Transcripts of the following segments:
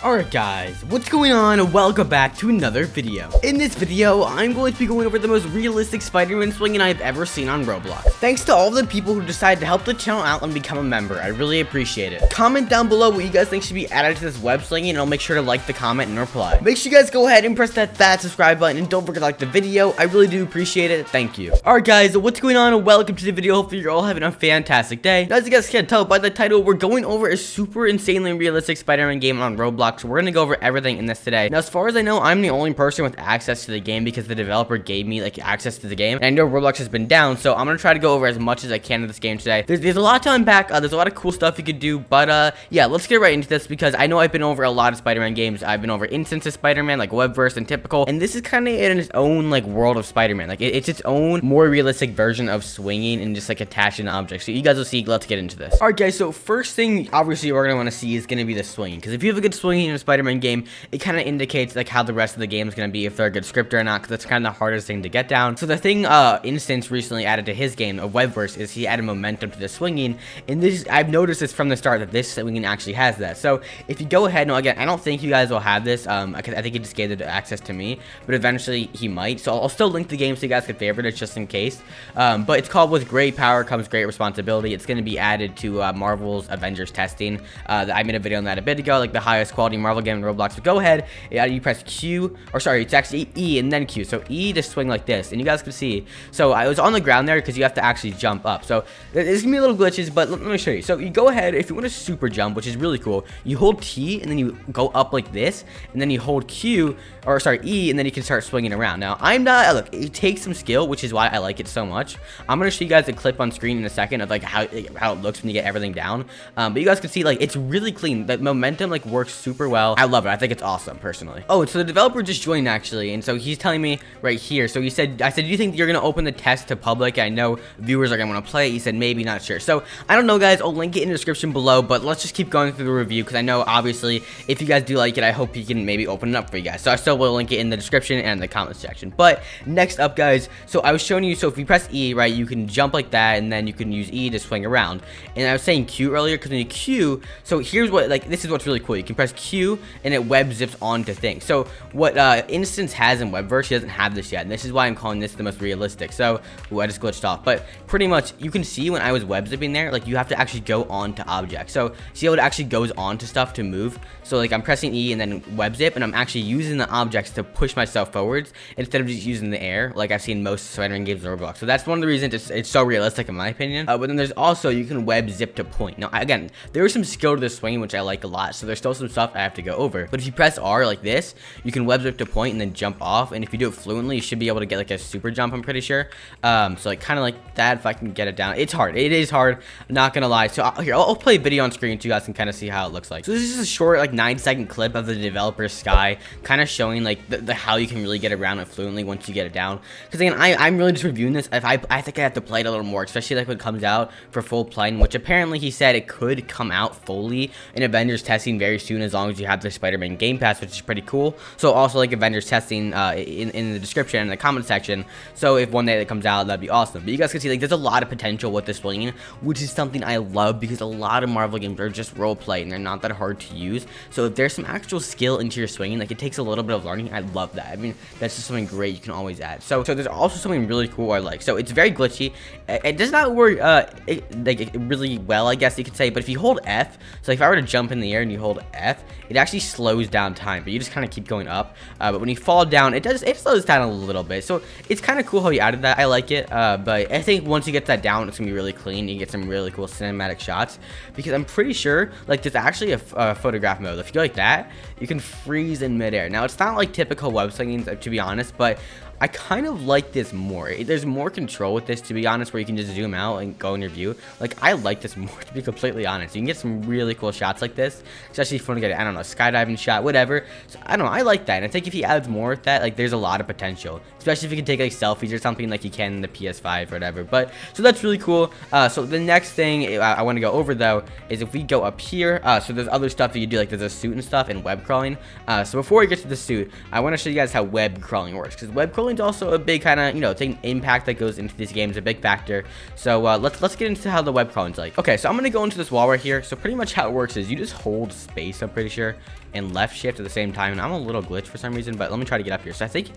Alright guys, what's going on? Welcome back to another video. In this video, I'm going to be going over the most realistic Spider-Man swinging I've ever seen on Roblox. Thanks to all the people who decided to help the channel out and become a member. I really appreciate it. Comment down below what you guys think should be added to this web slinging, and I'll make sure to like the comment and reply. Make sure you guys go ahead and press that subscribe button, and don't forget to like the video. I really do appreciate it. Thank you. Alright guys, what's going on? Welcome to the video. Hopefully you're all having a fantastic day. Now, as you guys can tell by the title, we're going over a super insanely realistic Spider-Man game on Roblox. So we're gonna go over everything in this today. Now, as far as I know, I'm the only person with access to the game because the developer gave me like access to the game, and I know Roblox has been down, so I'm gonna try to go over as much as I can of this game today. There's a lot to unpack. There's a lot of cool stuff you could do, but yeah, let's get right into this because I know I've been over a lot of Spider-Man games. I've been over instances of Spider-Man, like Webverse and Typical, and this is kind of in its own like world of Spider-Man. Like it's its own more realistic version of swinging and just like attaching objects. So you guys will see. Let's get into this. All right, guys. So first thing, obviously, we're gonna want to see is gonna be the swinging, because if you have a good swinging in a Spider-Man game, it kind of indicates like how the rest of the game is going to be, if they're a good script or not, because that's kind of the hardest thing to get down. So the thing Instance recently added to his game of Webverse is he added momentum to the swinging, and this, I've noticed this from the start that this swinging actually has that. So if you go ahead, now again, I don't think you guys will have this, I think he just gave it access to me, but eventually he might, so I'll still link the game so you guys can favorite it just in case. But it's called With Great Power Comes Great Responsibility. It's going to be added to Marvel's Avengers Testing. I made a video on that a bit ago, like the highest quality Marvel game in Roblox. So go ahead, you press Q, or sorry, it's actually E and then Q. So E to swing like this, and you guys can see. So I was on the ground there because you have to actually jump up. So there's gonna be little glitches, but let me show you. So you go ahead, if you want to super jump, which is really cool, you hold T and then you go up like this, and then you hold Q, or sorry, E, and then you can start swinging around. Now I'm not, look, it takes some skill, which is why I like it so much. I'm gonna show you guys a clip on screen in a second of like how it looks when you get everything down. But you guys can see like it's really clean. The momentum like works super well. I love it. I think it's awesome personally. Oh, so the developer just joined actually, and so he's telling me right here. So he said, I said, do you think you're gonna open the test to public? I know viewers are gonna want to play it. He said maybe, not sure. So I don't know, guys. I'll link it in the description below, but let's just keep going through the review because I know obviously if you guys do like it, I hope he can maybe open it up for you guys. So I still will link it in the description and the comment section. But next up, guys, so I was showing you, so if you press E, right, you can jump like that, and then you can use E to swing around. And I was saying Q earlier because when you Q, so here's what, like, this is what's really cool. You can press Q and it web zips onto things. So what Instance has in Webverse, she doesn't have this yet, and this is why I'm calling this the most realistic. So I just glitched off, but pretty much you can see when I was web zipping there, like you have to actually go on to objects. So see how it actually goes on to stuff to move. So like I'm pressing E and then web zip, and I'm actually using the objects to push myself forwards instead of just using the air like I've seen most Spider-Man games in Roblox. So that's one of the reasons it's so realistic in my opinion. But then there's also, you can web zip to point. Now again, there is some skill to this swing which I like a lot, so there's still some stuff I have to go over. But if you press R like this, you can web zip to point and then jump off, and if you do it fluently, you should be able to get like a super jump, I'm pretty sure. So like kind of like that, if I can get it down. It's hard. It is hard, not gonna lie. So here, I'll play a video on screen so you guys can kind of see how it looks like. So this is a short like 9-second clip of the developer's Sky, kind of showing like the how you can really get around it fluently once you get it down. Because again, I'm really just reviewing this. If I think I have to play it a little more, especially like when it comes out for full playing, which apparently he said it could come out fully in Avengers Testing very soon, as long as you have the Spider-Man Game Pass, which is pretty cool. So also like Avengers Testing in the description and the comment section. So if one day that comes out, that'd be awesome. But you guys can see like there's a lot of potential with this swinging, which is something I love because a lot of Marvel games are just role play and they're not that hard to use. So if there's some actual skill into your swinging, like it takes a little bit of learning, I love that. I mean, that's just something great you can always add. So there's also something really cool I like. So it's very glitchy. It does not work really well, I guess you could say. But if you hold F, so if I were to jump in the air and you hold F, it actually slows down time, but you just kind of keep going up. But when you fall down, it slows down a little bit. So it's kind of cool how you added that. I like it. But I think once you get that down, it's gonna be really clean. You get some really cool cinematic shots, because I'm pretty sure like there's actually a photograph mode. If you go like that, you can freeze in midair. Now it's not like typical web slinging, to be honest, but I kind of like this more. There's more control with this, to be honest, where you can just zoom out and go in your view. Like, I like this more, to be completely honest. You can get some really cool shots like this. It's actually fun to get, I don't know, skydiving shot, whatever. So, I don't know, I like that. And I think if he adds more with that, like, there's a lot of potential. Especially if you can take, like, selfies or something like you can in the PS5 or whatever. But, so that's really cool. So the next thing I want to go over, though, is if we go up here, so there's other stuff that you do, like there's a suit and stuff and web crawling. So before we get to the suit, I want to show you guys how web crawling works. Because web crawling is also a big kind of, you know, thing, impact that goes into these games, a big factor. So let's get into how the web crawling's like. Okay, so I'm gonna go into this wall right here. So pretty much how it works is you just hold space, I'm pretty sure, and left shift at the same time. And I'm a little glitched for some reason, but let me try to get up here. So I think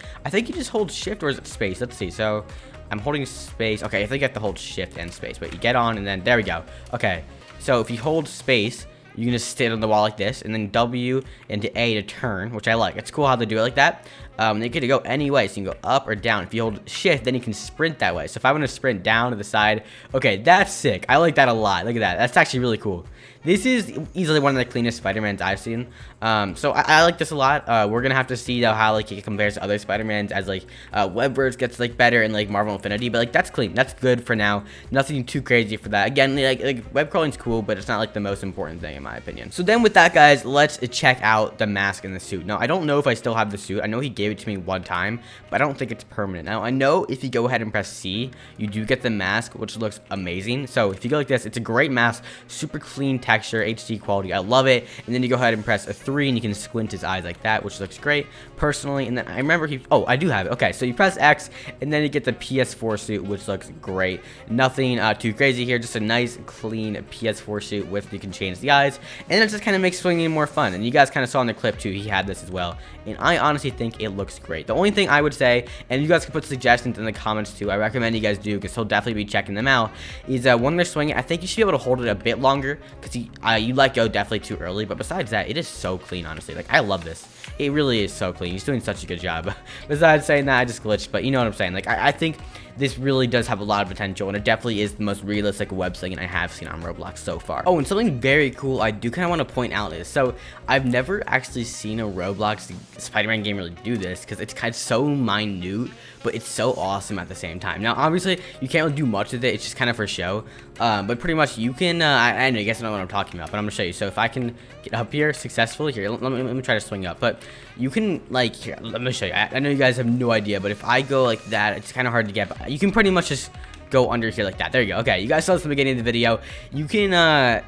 you just hold shift, or is it space? Let's see. So I'm holding space. Okay, I think you have to hold shift and space, but you get on, and then there we go. Okay, so if you hold space, you can just sit on the wall like this, and then W into A to turn, which I like. It's cool how they do it like that. You get to go any way, so you can go up or down. If you hold shift, then you can sprint that way. So if I want to sprint down to the side, okay, that's sick. I like that a lot. Look at that. That's actually really cool. This is easily one of the cleanest Spider-Mans I've seen. So I like this a lot. We're gonna have to see though how like it compares to other Spider-Mans as like Webverse gets like better in like Marvel Infinity, but like that's clean. That's good for now. Nothing too crazy for that. Again, like web crawling's cool, but it's not like the most important thing in my opinion. So then with that, guys, let's check out the mask and the suit. Now I don't know if I still have the suit. I know he gave it to me one time, but I don't think it's permanent. Now I know if you go ahead and press C, you do get the mask, which looks amazing. So if you go like this, it's a great mask, super clean texture, HD quality. I love it. And then you go ahead and press a 3 and you can squint his eyes like that, which looks great personally. And then I remember I do have it. Okay, so you press X and then you get the Ps4 suit, which looks great. Nothing too crazy here, just a nice clean Ps4 suit with you can change the eyes, and it just kind of makes swinging more fun. And you guys kind of saw in the clip too, he had this as well, and I honestly think it looks great. The only thing I would say, and you guys can put suggestions in the comments too, I recommend you guys do because he'll definitely be checking them out, is when they're swinging, I think you should be able to hold it a bit longer because you let go definitely too early. But besides that, it is so clean, honestly. Like, I love this. It really is so clean. He's doing such a good job. Besides saying that, I just glitched, but you know what I'm saying. Like, I think this really does have a lot of potential, and it definitely is the most realistic web slinging I have seen on Roblox so far. Oh, and something very cool I do kind of want to point out is, so I've never actually seen a Roblox Spider-Man game really do this because it's kind of so minute, but it's so awesome at the same time. Now, obviously, you can't really do much with it. It's just kind of for show, but pretty much you can, I know you guys know what I'm talking about, but I'm going to show you. So if I can get up here successfully, here, let me try to swing up, but you can, like, here, let me show you. I know you guys have no idea, but if I go like that, it's kind of hard to get, but you can pretty much just go under here like that. There you go. Okay, you guys saw this at the beginning of the video. You can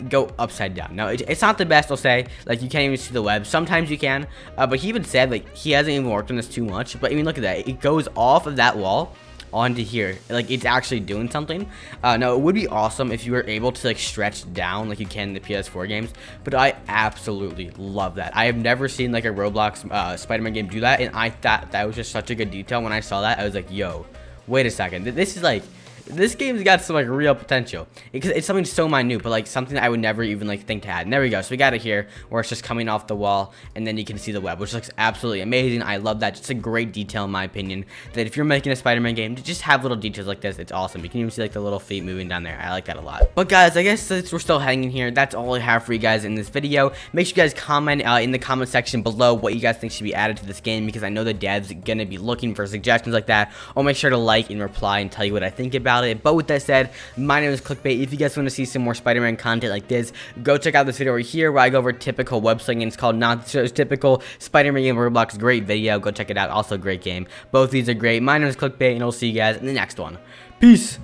go upside down. Now, it's not the best, I'll say. Like, you can't even see the web. Sometimes you can, but he even said, like, he hasn't even worked on this too much. But, I mean, look at that. It goes off of that wall onto here. Like, it's actually doing something. Now, it would be awesome if you were able to, like, stretch down like you can in the PS4 games, but I absolutely love that. I have never seen, like, a Roblox Spider-Man game do that, and I thought that was just such a good detail. When I saw that, I was like, yo, wait a second. This is, like, this game's got some like real potential because it's something so minute, but like something I would never even like think to add. And there we go. So we got it here where it's just coming off the wall, and then you can see the web, which looks absolutely amazing. I love that. Just a great detail in my opinion. That if you're making a Spider-Man game, to just have little details like this, it's awesome. You can even see like the little feet moving down there. I like that a lot. But guys, I guess since we're still hanging here, that's all I have for you guys in this video. Make sure you guys comment in the comment section below what you guys think should be added to this game, because I know the devs are gonna be looking for suggestions like that. I'll make sure to like and reply and tell you what I think about it. But with that said, my name is 𝐁𝐔𝐒𝐈𝐋. If you guys want to see some more Spider-Man content like this, go check out this video right here where I go over typical web slinging. It's called Not So Typical Spider-Man Game Roblox. Great video. Go check it out. Also, great game. Both these are great. My name is 𝐁𝐿𝐒𝐈𝐋, and I'll see you guys in the next one. Peace.